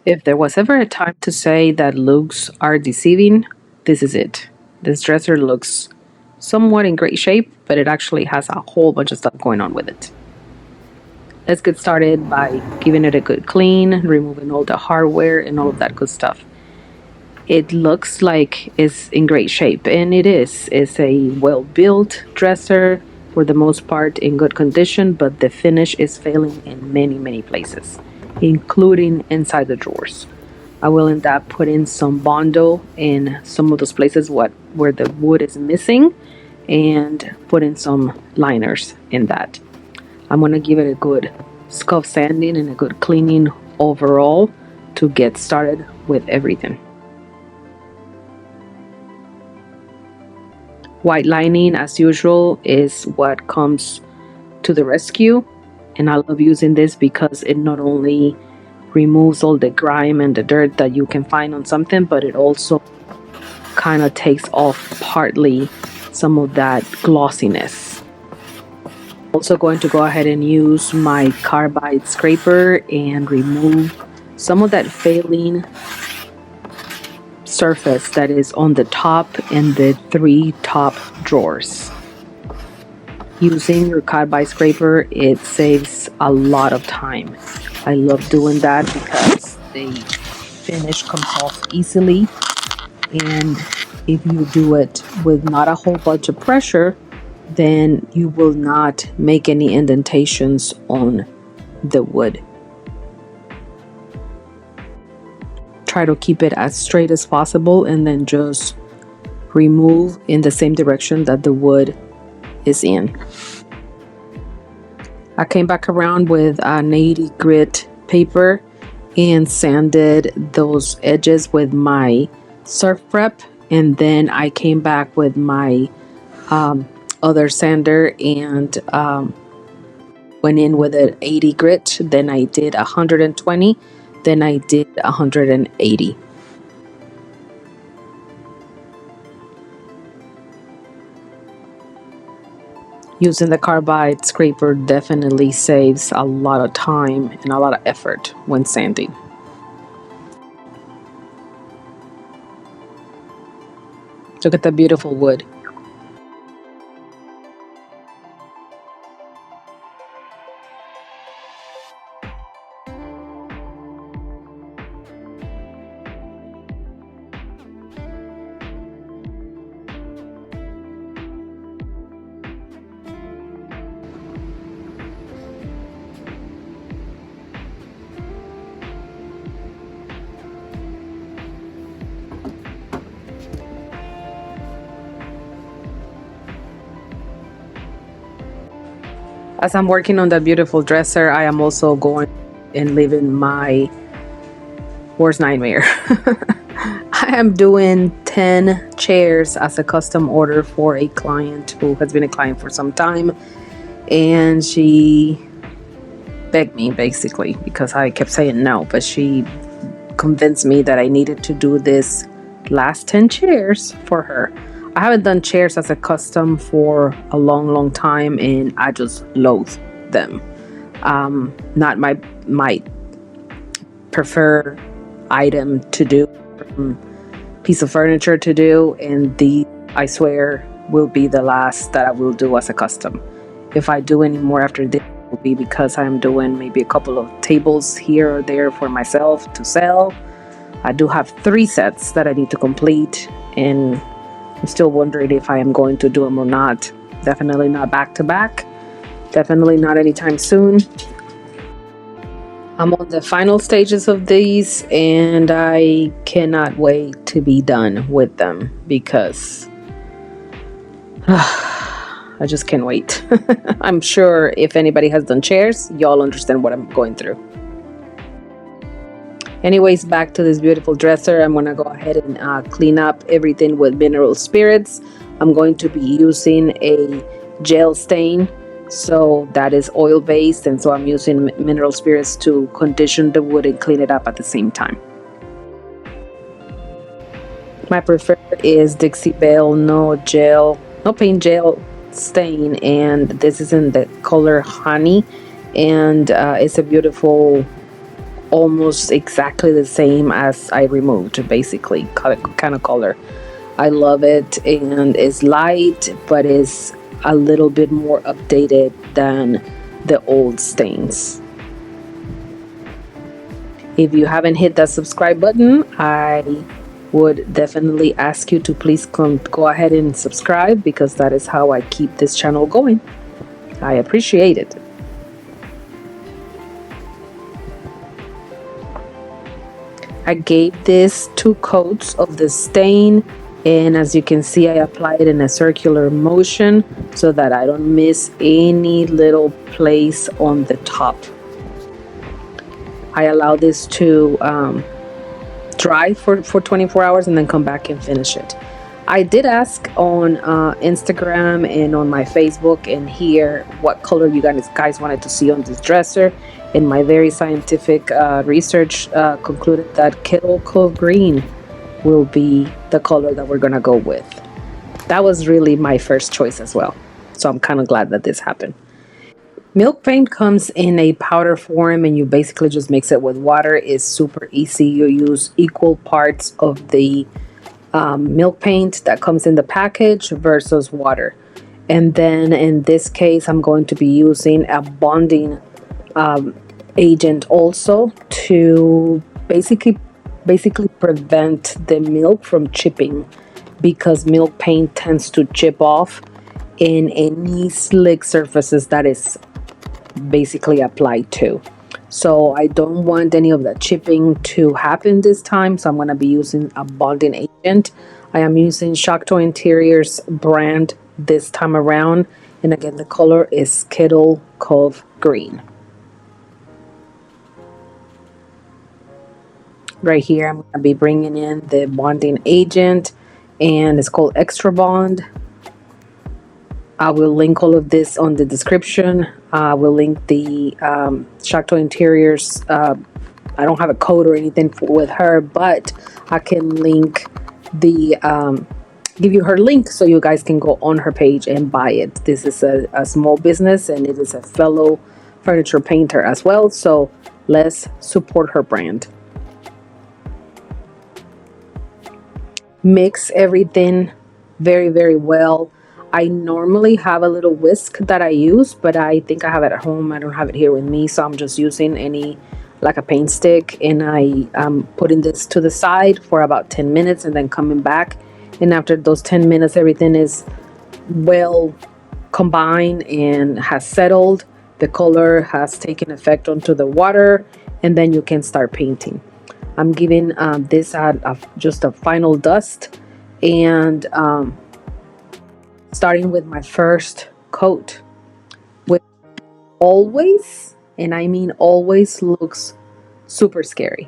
If there was ever a time to say that looks are deceiving, this is it. This dresser looks somewhat in great shape, but it actually has a whole bunch of stuff going on with it. Let's get started by giving it a good clean, removing all the hardware and all of that good stuff. It looks like it's in great shape, and it is. It's a well-built dresser, for the most part in good condition, but the finish is failing in many places, including inside the drawers. I will end up putting some Bondo in some of those places where the wood is missing, and putting some liners in that. I'm going to give it a good scuff sanding and a good cleaning overall to get started with everything. White lining, as usual, is what comes to the rescue, and I love using this because it not only removes all the grime and the dirt that you can find on something, but it also kind of takes off partly some of that glossiness. Also going to go ahead and use my carbide scraper and remove some of that failing surface that is on the top and the 3 top drawers. Using your carbide scraper, it saves a lot of time. I love doing that because the finish comes off easily, and if you do it with not a whole bunch of pressure, then you will not make any indentations on the wood. Try to keep it as straight as possible, and then just remove in the same direction that the wood is in. I came back around with an 80 grit paper and sanded those edges with my surf prep, and then I came back with my other sander and went in with an 80 grit. Then I did 120, then I did 180. Using the carbide scraper definitely saves a lot of time and a lot of effort when sanding. Look at the beautiful wood. As I'm working on that beautiful dresser, I am also going and living my worst nightmare. I am doing 10 chairs as a custom order for a client who has been a client for some time, and she begged me basically because I kept saying no, but she convinced me that I needed to do this last 10 chairs for her. I haven't done chairs as a custom for a long time, and I just loathe them. Not my preferred item to do, piece of furniture to do, and I swear will be the last that I will do as a custom. If I do any more after this, it will be because I'm doing maybe a couple of tables here or there for myself to sell. I do have 3 sets that I need to complete, and I'm still wondering if I am going to do them or not. Definitely not back to back. Definitely not anytime soon. I'm on the final stages of these, and I cannot wait to be done with them because I just can't wait. I'm sure if anybody has done chairs, y'all understand what I'm going through. Anyways, back to this beautiful dresser. I'm going to go ahead and clean up everything with mineral spirits. I'm going to be using a gel stain, so that is oil based, and so I'm using mineral spirits to condition the wood and clean it up at the same time. My preferred is Dixie Belle no paint gel stain, and this is in the color honey, and it's a beautiful almost exactly the same as I removed, basically, kind of color. I love it, and it's light, but it's a little bit more updated than the old stains. If you haven't hit that subscribe button, I would definitely ask you to please go ahead and subscribe, because that is how I keep this channel going. I appreciate it. I gave this 2 coats of the stain, and as you can see, I apply it in a circular motion so that I don't miss any little place on the top. I allow this to dry for 24 hours and then come back and finish it. I did ask on Instagram and on my Facebook and here what color you guys wanted to see on this dresser, and my very scientific research concluded that Kettle Cove Green will be the color that we're gonna go with. That was really my first choice as well, so I'm kind of glad that this happened. Milk paint comes in a powder form, and you basically just mix it with water. It's super easy. You use equal parts of the milk paint that comes in the package versus water. And then in this case, I'm going to be using a bonding agent also to basically prevent the milk from chipping, because milk paint tends to chip off in any slick surfaces that is basically applied to. So I don't want any of that chipping to happen this time, so I'm going to be using a bonding agent. I am using Shackteau Interiors brand this time around, and again the color is Kettle Cove Green. Right here I'm going to be bringing in the bonding agent, and it's called Extra Bond. I will link all of this on the description. I will link the Shackteau Interiors. I don't have a code or anything with her, but I can link the give you her link so you guys can go on her page and buy it. This is a small business, and it is a fellow furniture painter as well, so let's support her brand. Mix everything very, very well. I normally have a little whisk that I use, but I think I have it at home. I don't have it here with me, so I'm just using like a paint stick, and I am putting this to the side for about 10 minutes and then coming back. And after those 10 minutes, everything is well combined and has settled. The color has taken effect onto the water, and then you can start painting. I'm giving this just a final dust, and starting with my first coat, which always, and I mean always, looks super scary.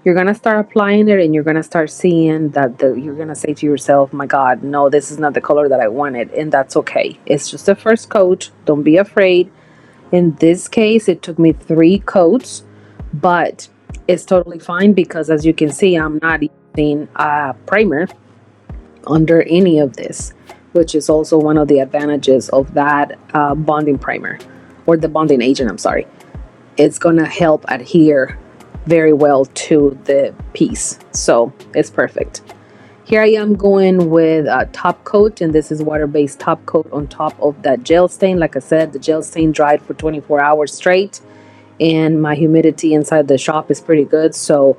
You're gonna start applying it, and you're gonna start seeing that you're gonna say to yourself, my God, no, this is not the color that I wanted, and that's okay. It's just the first coat. Don't be afraid. In this case, it took me 3 coats, but it's totally fine, because as you can see, I'm not using a primer under any of this, which is also one of the advantages of that bonding primer, or the bonding agent, I'm sorry. It's gonna help adhere very well to the piece, so it's perfect. Here I am going with a top coat, and this is water-based top coat on top of that gel stain. Like I said, the gel stain dried for 24 hours straight, and my humidity inside the shop is pretty good, so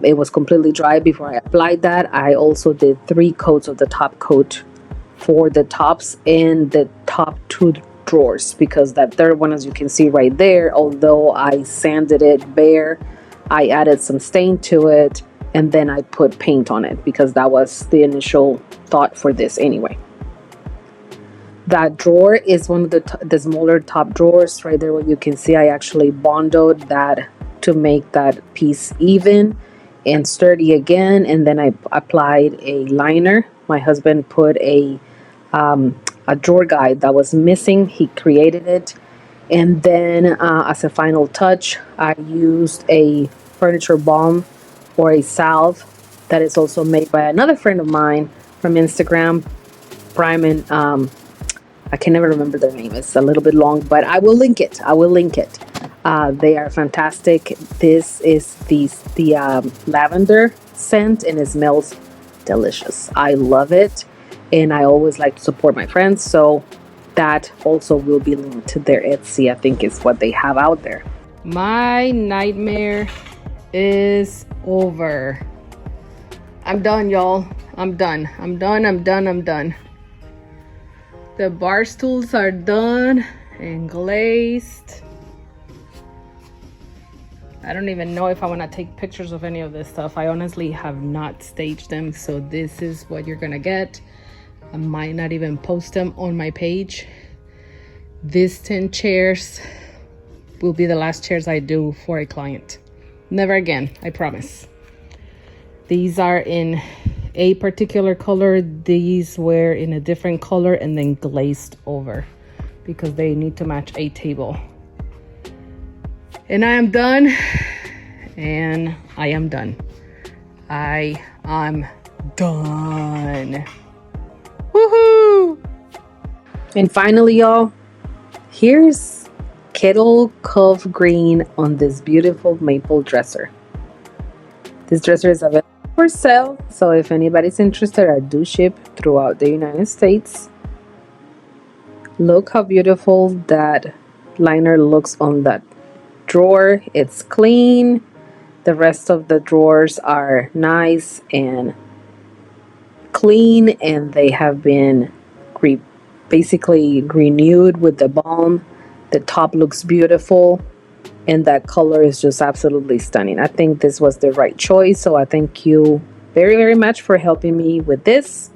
it was completely dry before I applied that. I also did 3 coats of the top coat for the tops and the top 2 drawers, because that third one, as you can see right there, although I sanded it bare, I added some stain to it, and then I put paint on it, because that was the initial thought for this anyway. That drawer is one of the smaller top drawers right there. What you can see, I actually bonded that to make that piece even and sturdy again, and then I applied a liner. My husband put a drawer guide that was missing. He created it, and then as a final touch, I used a furniture balm or a salve that is also made by another friend of mine from Instagram, Prime, and I can never remember their name. It's a little bit long, but I will link it. They are fantastic. This is the lavender scent, and it smells delicious. I love it, and I always like to support my friends, so that also will be linked to their Etsy. I think is what they have out there. My nightmare is over. I'm done, y'all. I'm done. The bar stools are done and glazed. I don't even know if I want to take pictures of any of this stuff. I honestly have not staged them, so this is what you're gonna get. I might not even post them on my page. These 10 chairs will be the last chairs I do for a client. Never again, I promise. These are in a particular color. These were in a different color and then glazed over because they need to match a table. And I am done. And I am done. I am done. Woohoo! And finally, y'all, here's Kettle Cove Green on this beautiful maple dresser. This dresser is available for sale, so if anybody's interested, I do ship throughout the United States. Look how beautiful that liner looks on that drawer. It's clean. The rest of the drawers are nice and clean, and they have been basically renewed with the balm. The top looks beautiful, and that color is just absolutely stunning. I think this was the right choice, so I thank you very, very much for helping me with this.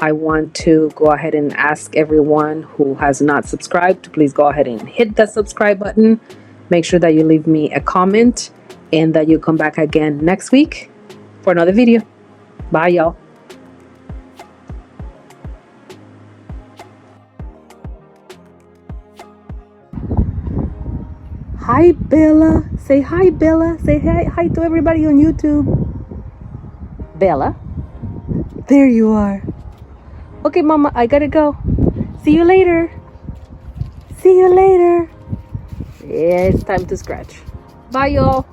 I want to go ahead and ask everyone who has not subscribed to please go ahead and hit that subscribe button. Make sure that you leave me a comment and that you come back again next week for another video. Bye, y'all. Hi, Bella. Say hi, Bella. Say hi to everybody on YouTube. Bella. There you are. Okay, Mama, I gotta go. See you later. See you later. Yeah, it's time to scratch. Bye, y'all.